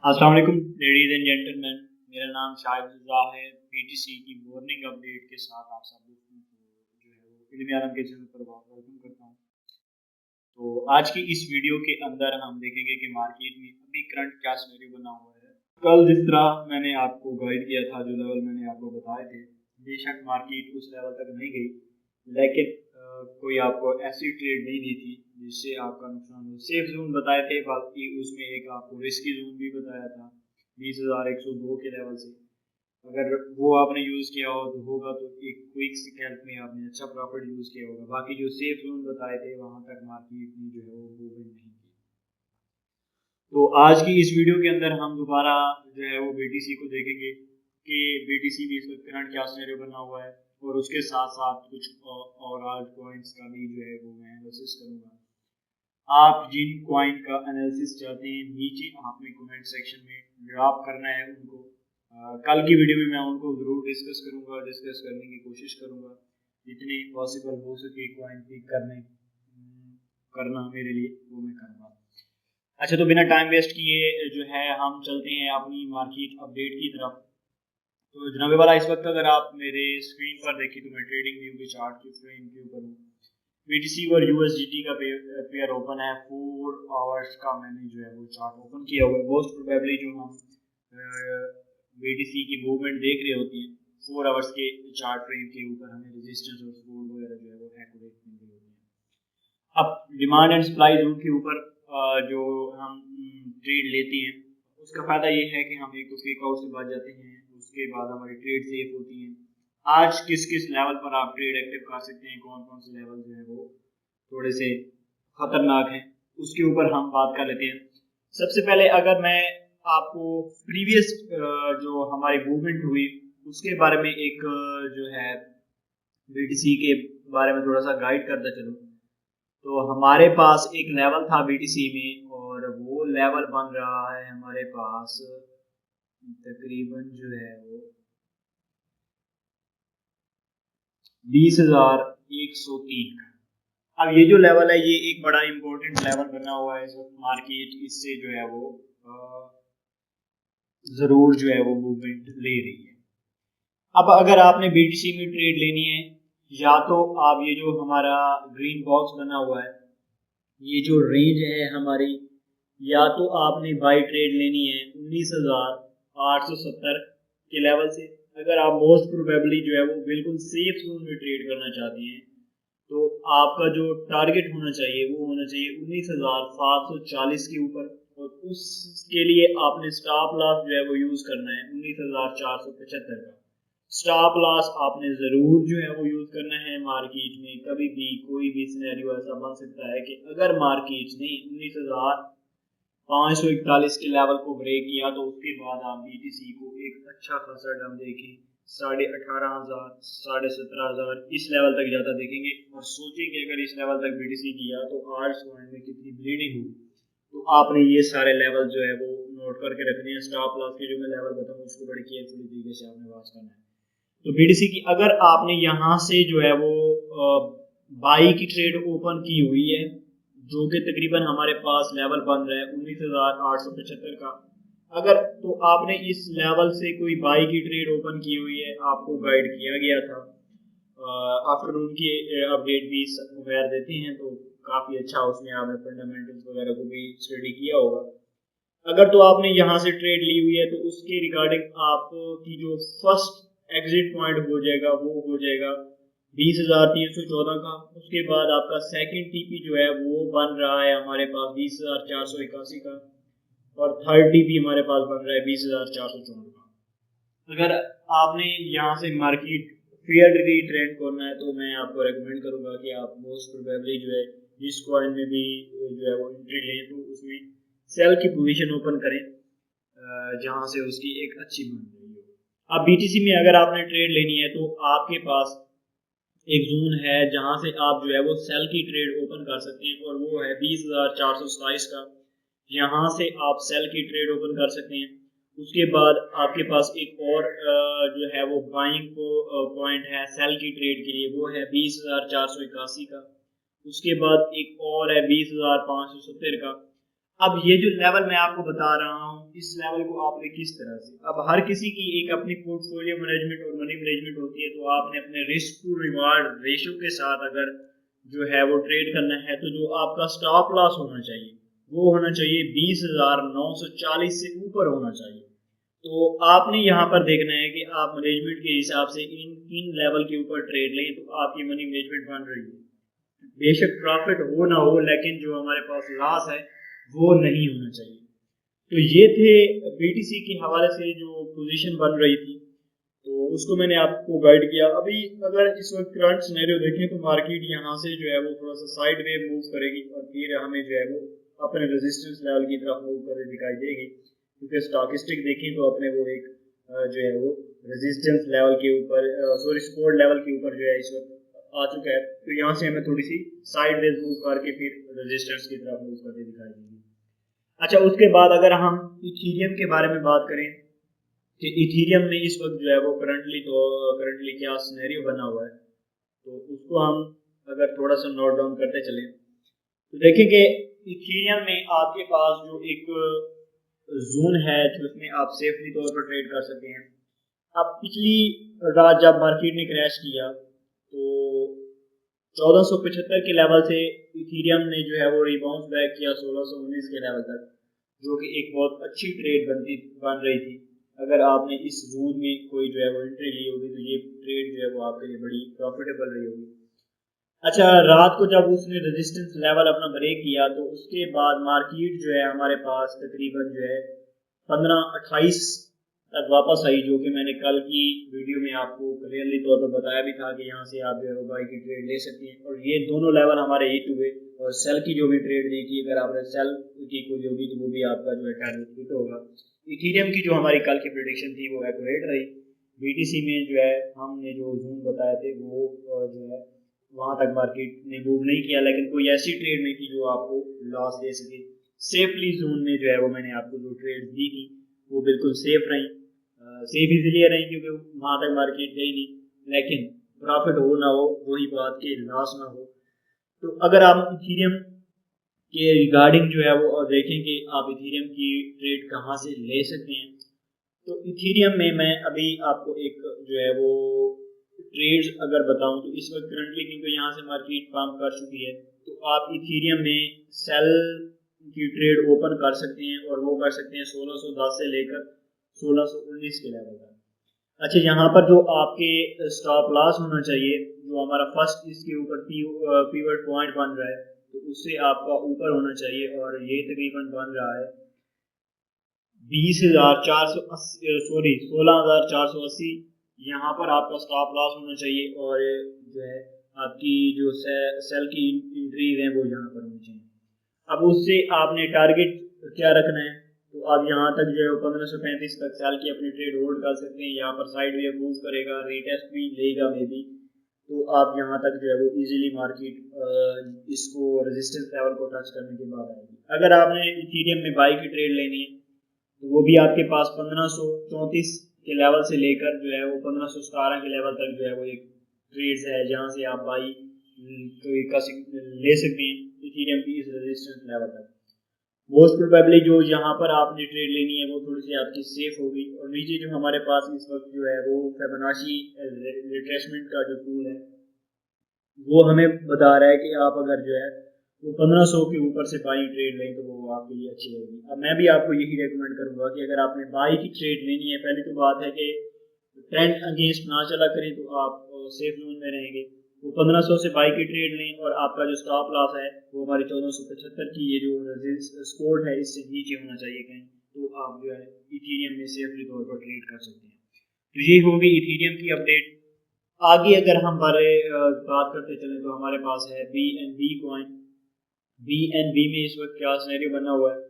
अस्सलाम वालेकुम ladies and gentleman. मेरा नाम शाहिद रज़ा है। बीटीसी की मॉर्निंग अपडेट के साथ आप सब लोगों को जो है वो इल्मी आलम के चैनल पर बहुत वेलकम करता हूँ। तो आज की इस वीडियो के अंदर हम देखेंगे कि मार्केट में अभी करंट क्या सिनेरियो बना हुआ है। कल जिस तरह मैंने आपको गाइड किया था, जो लेवल मैंने आपको बताए थे, बेशक मार्केट उस लेवल तक नहीं गई, लेकिन कोई आपको ऐसी ट्रेड नहीं दी थी जिससे आपका नुकसान हो। सेफ जोन बताए थे, बाकी उसमें एक आपको रिस्की जोन भी बताया था 20,102 के लेवल से। अगर वो आपने यूज़ किया हो तो होगा तो एक क्विक स्कैल्प में आपने अच्छा प्रॉफिट यूज़ किया होगा। बाकी जो सेफ जोन बताए थे वहाँ तक मार्केट ने जो है वो मूवमेंट नहीं की। तो आज की इस वीडियो के अंदर हम दोबारा जो है वो बीटीसी को देखेंगे कि बीटीसी में इस वक्त करंट क्या सिनेरियो बना हुआ है, और उसके साथ साथ कुछ और आज कॉइन्स का भी जो है वो मैं एनालिसिस करूँगा। आप जिन कॉइन का एनालिसिस चाहते हैं नीचे आपने कमेंट सेक्शन में ड्रॉप करना है उनको। कल की वीडियो में मैं उनको ज़रूर डिस्कस करूँगा, डिस्कस करने की कोशिश करूँगा जितने पॉसिबल हो सके कॉइन पिक करना मेरे लिए वो मैं करूँगा। अच्छा, तो बिना टाइम वेस्ट किए जो है हम चलते हैं अपनी मार्केट अपडेट की तरफ। तो जनाबे वाला, इस वक्त अगर आप मेरे स्क्रीन पर देखें तो मैं ट्रेडिंग व्यू के चार्ट की स्क्रीन के ऊपर हूँ। बीटीसी और यूएसडीटी का पेयर ओपन है। 4 आवर्स का मैंने जो है वो चार्ट ओपन किया हुआ है। मोस्ट प्रोबेबली जो हम बीटीसी की मूवमेंट देख रहे होती है 4 आवर्स के चार्ट फ्रेम के ऊपर, हमें रेजिस्टेंस और सपोर्ट वगैरह जो है वो एक्यूरेट मिल रही होती है। अब डिमांड एंड सप्लाई जोन के ऊपर जो हम ट्रेड लेते हैं उसका फ़ायदा ये है कि हम एक तो फेक आउट से बच जाते हैं, उसके बाद हमारी ट्रेड सेफ होती है। आज किस किस लेवल पर आप ट्रेड एक्टिव कर सकते हैं, कौन कौन से लेवल जो है वो थोड़े से खतरनाक हैं, उसके ऊपर हम बात कर लेते हैं। सबसे पहले अगर मैं आपको प्रीवियस जो हमारी मूवमेंट हुई उसके बारे में एक जो है बीटीसी के बारे में थोड़ा सा गाइड करता चलूँ, तो हमारे पास एक लेवल था बीटीसी में और वो लेवल बन रहा है हमारे पास तकरीबन जो है वो 20,103 का। अब ये जो लेवल है ये एक बड़ा इंपॉर्टेंट लेवल बना हुआ है इस वक्त। मार्केट इससे जो है वो जरूर जो है वो मूवमेंट ले रही है। अब अगर आपने बीटीसी में ट्रेड लेनी है, या तो आप ये जो हमारा ग्रीन बॉक्स बना हुआ है, ये जो रेंज है हमारी, या तो आपने बाई ट्रेड लेनी है 19,870 के लेवल से। अगर आप मोस्ट प्रोबेबली जो है वो बिल्कुल सेफ जोन में ट्रेड करना चाहती हैं तो आपका जो टारगेट होना चाहिए वो होना चाहिए 19,740 के ऊपर, और उसके लिए आपने स्टॉप लॉस जो है वो यूज करना है 19,475 का। स्टॉप लॉस आपने जरूर जो है वो यूज करना है। मार्केट में कभी भी कोई भी सिनेरियो ऐसा बन सकता है कि अगर मार्केट ने 19,541 के लेवल को ब्रेक किया तो उसके बाद आप बीटीसी को एक अच्छा खासा डम देखें 18,500 17,500 इस लेवल तक जाता देखेंगे, और सोचें कि अगर इस लेवल तक बीटीसी किया तो आज में कितनी ब्लीडिंग हुई। तो आपने ये सारे लेवल जो है वो नोट करके रखने हैं। स्टॉप लॉस के जो मैं लेवल बताऊँ उसको बड़ी केयरफुली तरीके से आपने वॉच करना है। तो बीटीसी की अगर आपने यहाँ से जो है वो बाई की ट्रेड ओपन की हुई है, जो कि तकरीबन हमारे पास लेवल बन रहा है 19,875 का, अगर तो आपने इस लेवल से कोई बाई की ट्रेड ओपन की हुई है, आपको गाइड किया गया था। आफ्टरनून की अपडेट भी वगैरह देते हैं तो काफ़ी अच्छा उसमें आपने फंडामेंटल्स वगैरह को भी स्टडी किया होगा। अगर तो आपने यहाँ से ट्रेड ली हुई है तो उसके रिगार्डिंग आपकी जो फर्स्ट एग्जिट पॉइंट हो जाएगा वो हो जाएगा 20,314 का। उसके बाद आपका सेकंड टीपी जो है वो बन रहा है हमारे पास 20,481 का, और थर्ड टीपी हमारे पास बन रहा है 20,454 का। अगर आपने यहाँ से मार्केट फेयरली ट्रेड करना है तो मैं आपको रेकमेंड करूँगा कि आप मोस्ट प्रोबेबली जो है जिस कॉइन में भी जो है वो एंट्री लें तो उसमें सेल की पोजीशन ओपन करें जहां से उसकी एक अच्छी बन रही हो। अब बीटीसी में अगर आपने ट्रेड लेनी है तो आपके पास एक जोन है जहां से आप जो है वो सेल की ट्रेड ओपन कर सकते हैं, और वो है 20,427 का। यहाँ से आप सेल की ट्रेड ओपन कर सकते हैं। उसके बाद आपके पास एक और जो है वो बाइंग पॉइंट है सेल की ट्रेड के लिए, वो है 20,481 का। उसके बाद एक और है 20,570 का। अब ये जो लेवल मैं आपको बता रहा हूँ, इस लेवल को आपने किस तरह से, अब हर किसी की एक अपनी पोर्टफोलियो मैनेजमेंट और मनी मैनेजमेंट होती है, तो आपने अपने रिस्क टू रिवार्ड रेशियो के साथ अगर जो है वो ट्रेड करना है, तो जो आपका स्टॉप लॉस होना चाहिए वो होना चाहिए 20,940 से ऊपर होना चाहिए। तो आपने यहाँ पर देखना है कि आप मैनेजमेंट के हिसाब से इन लेवल के ऊपर ट्रेड लें, तो आपकी मनी मैनेजमेंट बन रही है। बेशक प्रॉफिट हो ना हो, लेकिन जो हमारे पास लॉस है वो नहीं होना चाहिए। तो ये थे बीटीसी के हवाले से जो पोजीशन बन रही थी, तो उसको मैंने आपको गाइड किया। अभी अगर इस वक्त करंट सिनेरियो देखें तो मार्केट यहाँ से जो है वो थोड़ा सा साइड वे मूव करेगी और फिर हमें जो है वो अपने रेजिस्टेंस लेवल की तरफ मूव कर दिखाई देगी, क्योंकि स्टॉकिस्टिक देखें तो अपने वो एक जो है वो रेजिस्टेंस लेवल के ऊपर, सॉरी सपोर्ट लेवल के ऊपर जो है इस वक्त आ चुका है। तो यहाँ से हमें थोड़ी सी साइड वेज मूव करके फिर रेजिस्टेंस की तरफ मूव करके दिखाई देगी। अच्छा, उसके बाद अगर हम इथीरियम के बारे में बात करें कि इथीरियम में इस वक्त जो है वो करंटली क्या सिनेरियो बना हुआ है, तो उसको हम अगर थोड़ा सा नोट डाउन करते चलें तो देखें कि इथीरियम में आपके पास जो एक जोन है जिसमें आप सेफली तौर पर ट्रेड कर सकते हैं। अब पिछली रात जब मार्केट ने क्रैश किया तो 1475 के लेवल से इथीरियम ने जो है वो रिबाउंस बैक किया 1619 के लेवल तक, जो कि एक बहुत अच्छी ट्रेड बन रही थी। अगर आपने इस जोन में कोई जो है वो एंट्री ली होगी तो ये ट्रेड जो है वो आपके लिए बड़ी प्रॉफिटेबल रही होगी। अच्छा, रात को जब उसने रेजिस्टेंस लेवल अपना ब्रेक किया तो उसके बाद मार्केट जो है हमारे पास तकरीबन जो है 1528 तक वापस आई, जो कि मैंने कल की वीडियो में आपको क्लियरली तौर पर बताया भी था कि यहाँ से आप जो है वो बाई की ट्रेड ले सकते हैं। और ये दोनों लेवल हमारे हिट हुए, और सेल की जो भी ट्रेड देखी, अगर आपने सेल की कोई होगी तो वो भी आपका जो है टारगेट हिट होगा। इथीरियम की जो हमारी कल की प्रेडिक्शन थी वो एक्यूरेट रही। बीटीसी में जो है हमने जो जोन बताए थे वो जो है वहां तक मार्केट ने मूव नहीं किया, लेकिन कोई ऐसी ट्रेड नहीं थी जो आपको लॉस दे सके। सेफली जोन में जो है वो मैंने आपको जो ट्रेड दी थी वो बिल्कुल सेफ रही, सेफ इसलिए रही क्योंकि वहां तक मार्केट गई नहीं, लेकिन प्रॉफिट हो ना हो वही बात के लॉस ना हो। तो अगर आप इथीरियम के रिगार्डिंग जो है वो देखें कि आप इथीरियम की ट्रेड कहाँ से ले सकते हैं, तो इथीरियम में मैं अभी आपको एक जो है वो ट्रेड्स अगर बताऊं तो इस वक्त करंटली क्योंकि यहाँ से मार्केट पंप कर चुकी है, तो आप इथीरियम में सेल की ट्रेड ओपन कर सकते हैं, और वो कर सकते हैं 1610 से लेकर 1619 के लेवल तक। अच्छा, यहाँ पर जो आपके स्टॉप लॉस होना चाहिए, जो हमारा फर्स्ट इसके ऊपर पीवट पॉइंट बन रहा है, तो उससे आपका ऊपर होना चाहिए, और ये तकरीबन बन रहा है 20,480, सॉरी 16,480। यहाँ पर आपका स्टॉप लॉस होना चाहिए, और जो है आपकी जो सेल की एंट्रीज हैं वो यहाँ पर होनी चाहिए। अब उससे आपने टारगेट क्या रखना है, तो आप यहाँ तक जो है 1535 तक सेल की अपनी ट्रेड होल्ड कर सकते हैं। यहाँ पर साइड वे मूव करेगा, रीटेस्ट भी लेगा मे बी, तो आप यहाँ तक जो है वो इजीली मार्केट इसको रेजिस्टेंस लेवल को टच करने के बाद आएगी। अगर आपने इथीरियम में बाई की ट्रेड लेनी है तो वो भी आपके पास 1534 के लेवल से लेकर जो है वो 1517 के लेवल तक जो है वो एक ट्रेड्स है जहां से आप बाई ले सकते हैं इथीरियम की इस रेजिस्टेंस लेवल तक। मोस्ट प्रोबेबली जो यहाँ पर आपने ट्रेड लेनी है वो थोड़ी सी आपकी सेफ होगी। और नीचे जो हमारे पास इस वक्त जो है वो फिबोनाची रिट्रेसमेंट का जो टूल है वो हमें बता रहा है कि आप अगर जो है वो 1500 के ऊपर से बाई ट्रेड लें तो वो आपके लिए अच्छी होगी। अब मैं भी आपको यही रेकमेंड करूंगा कि अगर आपने बाई की ट्रेड लेनी है, पहली तो बात है कि ट्रेंड अगेंस्ट ना चला करें तो आप सेफ जोन में रहेंगे। वो 1500 से बाई की ट्रेड लें, और आपका जो स्टॉप लॉस है वो हमारी 1475 की ये जो स्कोर है इससे नीचे होना चाहिए कहीं, तो आप जो है इथीरियम में सेफली तौर पर ट्रेड कर सकते हैं। तो ये होगी इथीरियम की अपडेट। आगे अगर हम बात करते चलें तो हमारे पास है BNB कॉइन। BNB में इस वक्त क्या सिनेरियो बना हुआ है,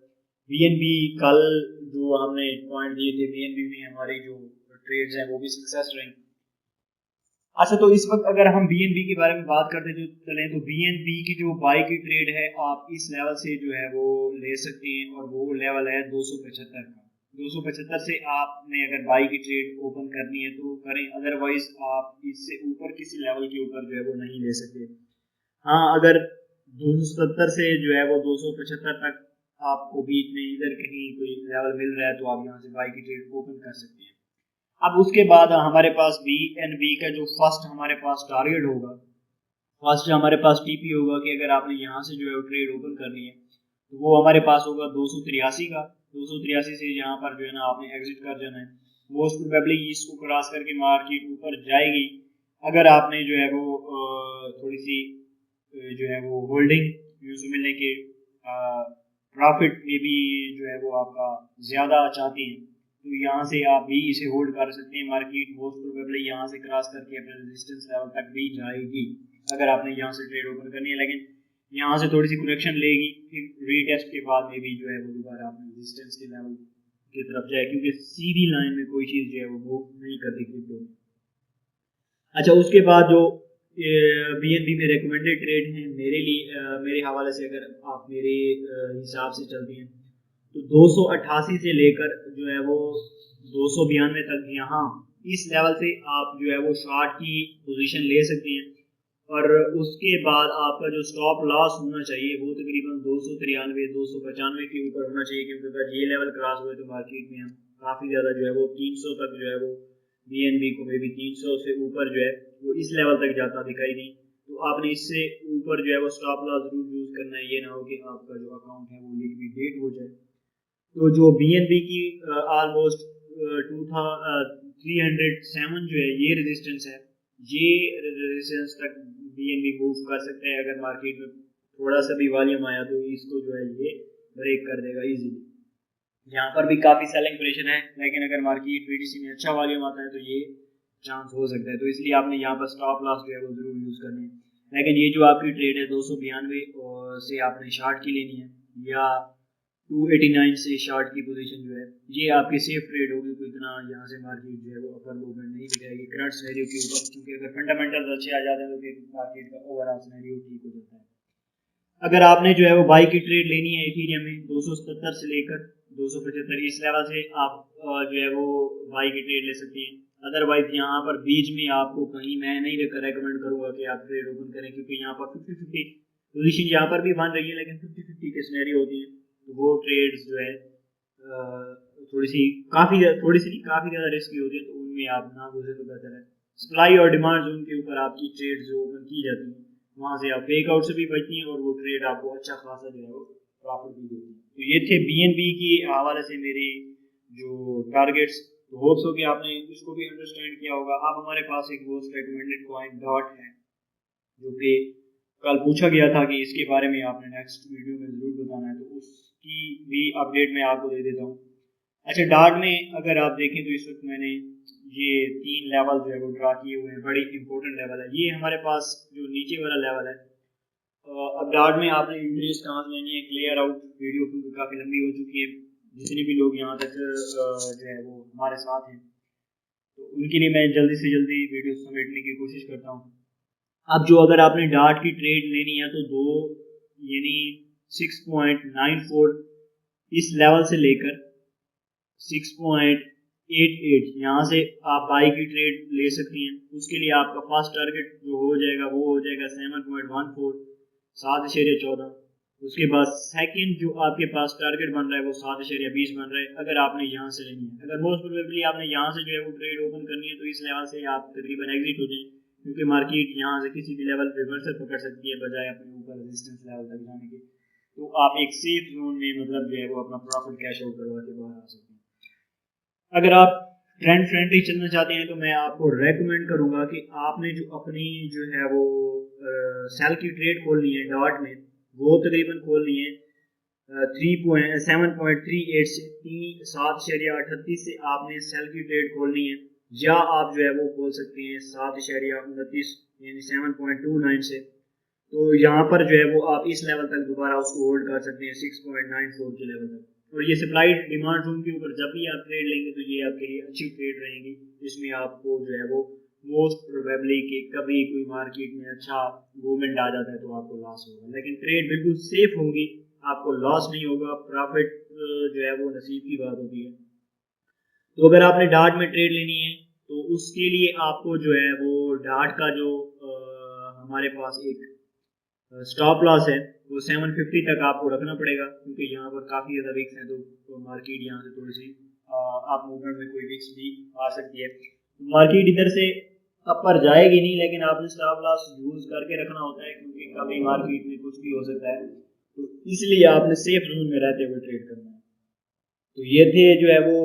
BNB कल जो हमने पॉइंट दिए थे BNB में हमारी जो ट्रेड्स हैं वो भी सक्सेस रही। अच्छा, तो इस वक्त अगर हम BNB के बारे में बात करते चलें तो BNB की जो बाई की ट्रेड है आप इस लेवल से जो है वो ले सकते हैं, और वो लेवल है 275 का। 275 से आपने अगर बाई की ट्रेड ओपन करनी है तो करें, अदरवाइज आप इससे ऊपर किसी लेवल के ऊपर जो है वो नहीं ले सकते। हाँ, अगर 270 से जो है वो 275 तक आपको बीच में इधर कहीं कोई लेवल मिल रहा है तो आप यहाँ से बाई की ट्रेड ओपन कर सकते हैं। अब उसके बाद हमारे पास BNB का जो फर्स्ट हमारे पास टारगेट होगा, फर्स्ट हमारे पास TP होगा कि अगर आपने यहाँ से जो है ट्रेड ओपन करनी है तो वो हमारे पास होगा 283 का। 283 से यहाँ पर जो है ना आपने एग्जिट कर जाना है। मोस्ट प्रोबेबली इसको क्रॉस करके मार्केट ऊपर जाएगी अगर आपने जो है वो थोड़ी सी जो है वो होल्डिंग यूज मिलने के प्रॉफिट में भी जो है वो आपका ज़्यादा चाहती हैं तो यहाँ से आप भी इसे होल्ड कर सकते हैं। मार्केट मोस्ट प्रोबेबली यहाँ से क्रॉस करके अपने रेजिस्टेंस लेवल तक भी जाएगी अगर आपने यहाँ से ट्रेड ओपन करनी है, लेकिन यहाँ से थोड़ी सी करेक्शन लेगी, फिर रीटेस्ट के बाद में भी जो है वो दोबारा अपने रेजिस्टेंस के लेवल की तरफ जाए, क्योंकि सीधी लाइन में कोई चीज़ जो है वो मूव नहीं करती क्रिप्टो में। अच्छा, उसके बाद जो BNB में रिकमेंडेड ट्रेड हैं मेरे लिए, मेरे हवाले से अगर आप मेरे हिसाब से चलती हैं तो 288 से लेकर जो है वो 292 तक, यहाँ इस लेवल से आप जो है वो शॉर्ट की पोजीशन ले सकते हैं। और उसके बाद आपका जो स्टॉप लॉस होना चाहिए वो तकरीबन 293 295 के ऊपर होना चाहिए, क्योंकि अगर ये लेवल क्रॉस हुए तो मार्केट में हम काफ़ी ज़्यादा जो है वो 300 तक जो है वो BNB को मे भी 300 से ऊपर जो है वो इस लेवल तक जाता दिखाई दी। तो आपने इससे ऊपर जो है वो स्टॉप लॉस जरूर यूज़ करना है, ये ना हो कि आपका जो अकाउंट है वो लिक्विडेट हो जाए। तो जो BNB की ऑलमोस्ट 307 जो है ये रेजिस्टेंस है, ये रेजिस्टेंस तक BNB मूव कर सकते हैं। अगर मार्केट में थोड़ा सा भी वॉल्यूम आया तो इसको जो है ये ब्रेक कर देगा इजीली। यहाँ पर भी काफ़ी सेलिंग प्रेशर है, लेकिन अगर मार्केट BTC में अच्छा वॉल्यूम आता है तो ये चांस हो सकता है। तो इसलिए आपने यहाँ पर स्टॉप लॉस जो है वो ज़रूर यूज़ करनी है। लेकिन ये जो आपकी ट्रेड है 292 से आपने शॉर्ट की लेनी है, या 289 से शॉर्ट की पोजीशन जो है ये आपकी सेफ ट्रेड होगी। तो इतना यहाँ से मार्केट जो है वो अपर मूवमेंट नहीं दिखाएगी करंट सिनेरियो के ऊपर, क्योंकि अगर फंडामेंटल्स अच्छे आ जाते हैं तो फिर मार्केट का ओवरऑल सिनेरियो ठीक हो जाता है। अगर आपने जो है वो बाई की ट्रेड लेनी है इथेरियम में 277 से लेकर 275 इस लेवल से आप जो है वो बाई की ट्रेड ले सकते हैं। अदरवाइज यहाँ पर बीच में आपको कहीं मैं नहीं रेकमेंड करूँगा कि आप ट्रेड ओपन करें, क्योंकि यहाँ पर 50-50 पोजीशन यहाँ पर भी बन रही है, लेकिन 50-50 के सिनेरियो होती है तो वो ट्रेड्स जो है थोड़ी सी काफ़ी ज़्यादा रिस्की होती है, तो उनमें आप ना गुजरे तो बेहतर है। सप्लाई और डिमांड जोन के ऊपर आपकी ट्रेड जो ओपन की जाती है वहाँ से आप फेक आउट से भी बचती हैं और वो ट्रेड आपको अच्छा खासा जो है वो प्रॉफिट भी देती है। तो ये थे BNB के हवाले से मेरे जो टारगेट्स। तो होप्स हो कि आपने इसको भी अंडरस्टैंड किया होगा। अब हमारे पास एक मोस्ट रिकमेंडेड कॉइन डॉट है, जो कि कल पूछा गया था कि इसके बारे में आपने नेक्स्ट वीडियो में ज़रूर बताना है, तो उसकी भी अपडेट मैं आपको दे देता हूँ। अच्छा, डॉट में अगर आप देखें तो इस वक्त मैंने ये 3 लेवल जो है वो ड्रा किए हुए हैं, बड़ी इंपॉर्टेंट लेवल है। ये हमारे पास जो नीचे वाला लेवल है। अब डॉट में आपने एंट्री कहाँ से लेनी है, क्लियर आउट वीडियो क्योंकि काफ़ी लंबी हो चुकी है, जितने भी लोग यहाँ तक जो है वो हमारे साथ हैं तो उनके लिए मैं जल्दी से जल्दी वीडियो समेटने की कोशिश करता हूँ। अब जो अगर आपने डॉट की ट्रेड लेनी है तो 2 यानी 6.94 इस लेवल से लेकर 6.88 यहाँ से आप बाई की ट्रेड ले सकती हैं। उसके लिए आपका फर्स्ट टारगेट जो हो जाएगा वो हो जाएगा 7.14 7.14। उसके बाद सेकंड जो आपके पास टारगेट बन रहा है वो 7.20 बन रहा है अगर आपने यहाँ से लेनी है। अगर मोस्ट प्रोबेबली आपने यहाँ से जो है वो ट्रेड ओपन करनी है तो इस लेवल से आप तकरीबन एग्जिट हो जाए, क्योंकि मार्केट यहाँ से किसी भी लेवल रिवर्सल पकड़ सकती है बजाय अपने ऊपर रेजिस्टेंस लेवल तक जाने के। तो आप एक सेफ जोन में मतलब जो है वो अपना प्रॉफिट कैश आउट करवा के बाहर आ सकते हैं। अगर आप ट्रेंड फ्रेंडली चलना चाहते हैं तो मैं आपको रेकमेंड करूंगा कि आपने जो अपनी जो है वो सेल की ट्रेड खोलनी है डॉट में, वो तकरीबन खोलनी है 7.38 से 7.38 से आपने सेल की ट्रेड खोलनी है, या आप जो है वो खोल सकते हैं 7.29 यानी 7.29 से। तो यहाँ पर जो है वो आप इस लेवल तक दोबारा उसको होल्ड कर सकते हैं 6.94 के लेवल तक। और ये सप्लाई डिमांड जोन के ऊपर जब भी आप ट्रेड लेंगे तो ये आपके लिए अच्छी ट्रेड रहेगी, जिसमें आपको जो है वो मोस्ट प्रोबेबली कि कभी कोई मार्केट में अच्छा मूवमेंट आ जाता है तो आपको लॉस होगा, लेकिन ट्रेड बिल्कुल सेफ होगी, आपको लॉस नहीं होगा, प्रॉफिट जो है वो नसीब की बात होती है। तो अगर आपने डॉट में ट्रेड लेनी है तो उसके लिए आपको जो है वो डॉट का जो हमारे पास एक स्टॉप लॉस है वो 750 तक आपको रखना पड़ेगा, क्योंकि यहाँ पर काफ़ी ज़्यादा विक्स हैं, तो मार्केट यहाँ से थोड़ी सी आप मूवमेंट में कोई विक्स भी आ सकती है। मार्केट इधर से अपर जाएगी नहीं, लेकिन आपने स्टॉप लॉस यूज करके रखना होता है, क्योंकि कभी मार्केट में कुछ भी हो सकता है, तो इसलिए आपने सेफ जोन में रहते हुए ट्रेड करना है। तो ये थे जो है वो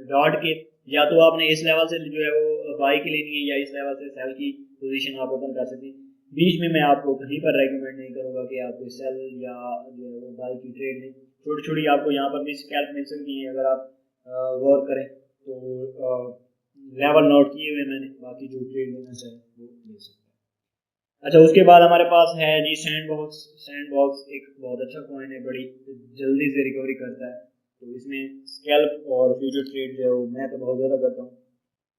डॉट के, या तो आपने इस लेवल से जो है वो बाई की लेनी है, या इस लेवल से सेल की पोजीशन आप ओपन कर सकते हैं। बीच में मैं आपको कहीं पर रेकमेंड नहीं करूँगा कि आप सेल या जो है वो बाई की ट्रेड लें। छोटी छोटी आपको यहाँ पर भी स्कैल्प मिल सकती है, अगर आप गौर करें तो लेवल नोट किए हुए मैंने, बाकी जो ट्रेड लेना चाहे वो ले सकते हैं। अच्छा, उसके बाद हमारे पास है जी सैंडबॉक्स। सैंडबॉक्स एक बहुत अच्छा कॉइन है, बड़ी जल्दी से रिकवरी करता है, तो इसमें स्कैल्प और फ्यूचर ट्रेड जो है वो मैं तो बहुत ज़्यादा करता हूँ,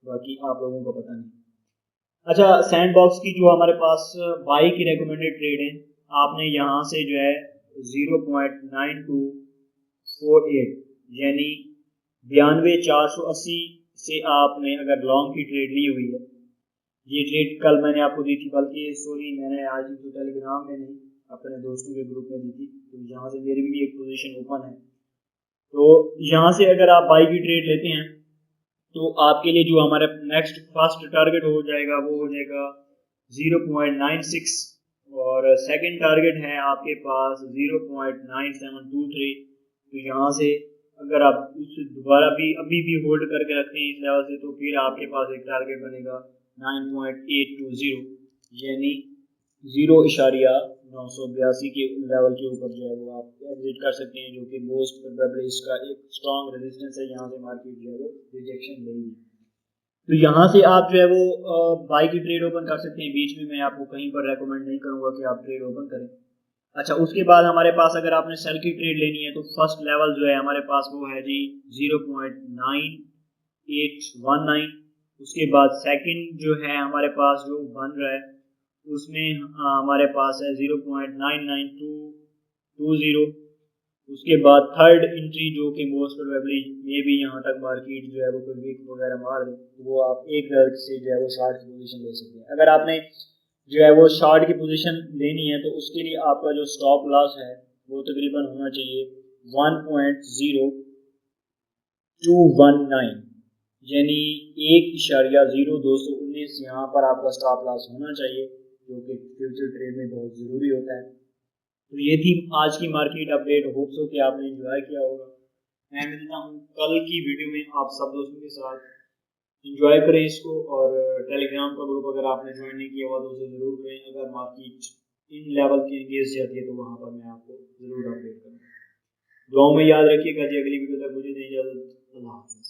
बाकी आप लोगों को पता नहीं। अच्छा, सैंडबॉक्स की जो हमारे पास बाई की रेकमेंडेड ट्रेड है, आपने यहाँ से जो है 0.9248 यानी 92,480 से आपने अगर लॉन्ग की ट्रेड ली हुई है, ये ट्रेड कल मैंने आपको दी थी, बल्कि सॉरी मैंने आज तो टेलीग्राम में नहीं अपने दोस्तों के ग्रुप में दी थी, तो यहाँ से मेरी भी एक पोजीशन ओपन है। तो यहाँ से अगर आप बाई की ट्रेड लेते हैं तो आपके लिए जो हमारा नेक्स्ट फर्स्ट टारगेट हो जाएगा वो हो जाएगा 0.96, और सेकंड टारगेट है आपके पास 0.9723। तो यहाँ से अगर आप उससे दोबारा भी अभी भी होल्ड करके रखते हैं इस लेवल से, तो फिर आपके पास एक टारगेट बनेगा 9.820 यानी 0.982 के लेवल के ऊपर जो है वो आप एग्जिट कर सकते हैं, जो कि मोस्ट प्रोबेबली इसका एक स्ट्रॉन्ग रेजिस्टेंस है। यहाँ से मार्केट जो है वो रिजेक्शन लेगी, तो यहाँ से आप जो है वो बाई की ट्रेड ओपन कर सकते हैं। बीच में मैं आपको कहीं पर रेकमेंड नहीं करूँगा कि आप ट्रेड ओपन करें। अच्छा, उसके बाद हमारे पास अगर आपने सेल की ट्रेड लेनी है तो फर्स्ट लेवल जो है हमारे पास वो है जी 0.9819। उसके बाद सेकंड जो है हमारे पास जो बन रहा है उसमें हमारे पास है 0.99220। उसके बाद थर्ड एंट्री जो कि मोस्ट प्रोबेबली ये भी यहाँ तक मार्केट जो है वो कोई वीक वगैरह मार दे, तो वो आप एक डर से जो है वो शॉर्ट की पोजीशन ले सकते हैं। अगर आपने जो है वो शॉर्ट की पोजीशन लेनी है तो उसके लिए आपका जो स्टॉप लॉस है वो तकरीबन होना चाहिए 1.0219 यानी 1.0219 यहाँ पर आपका स्टॉप लॉस होना चाहिए, जो कि फ्यूचर ट्रेड में बहुत ज़रूरी होता है। तो ये थी आज की मार्केट अपडेट, होप सो कि आपने एंजॉय किया होगा। मैं मिलता हूँ कल की वीडियो में आप सब दोस्तों के साथ, एंजॉय करें इसको, और टेलीग्राम का ग्रुप अगर आपने ज्वाइन नहीं किया हुआ तो उसे ज़रूर करें। अगर मार्केट इन लेवल की एंगेज जाती है तो वहाँ पर मैं आपको ज़रूर अपडेट करूँगा। दुआओं में याद रखिएगा जी। अगली वीडियो तक मुझे दी इजाज़त। अल्लाह हाफ़िज़।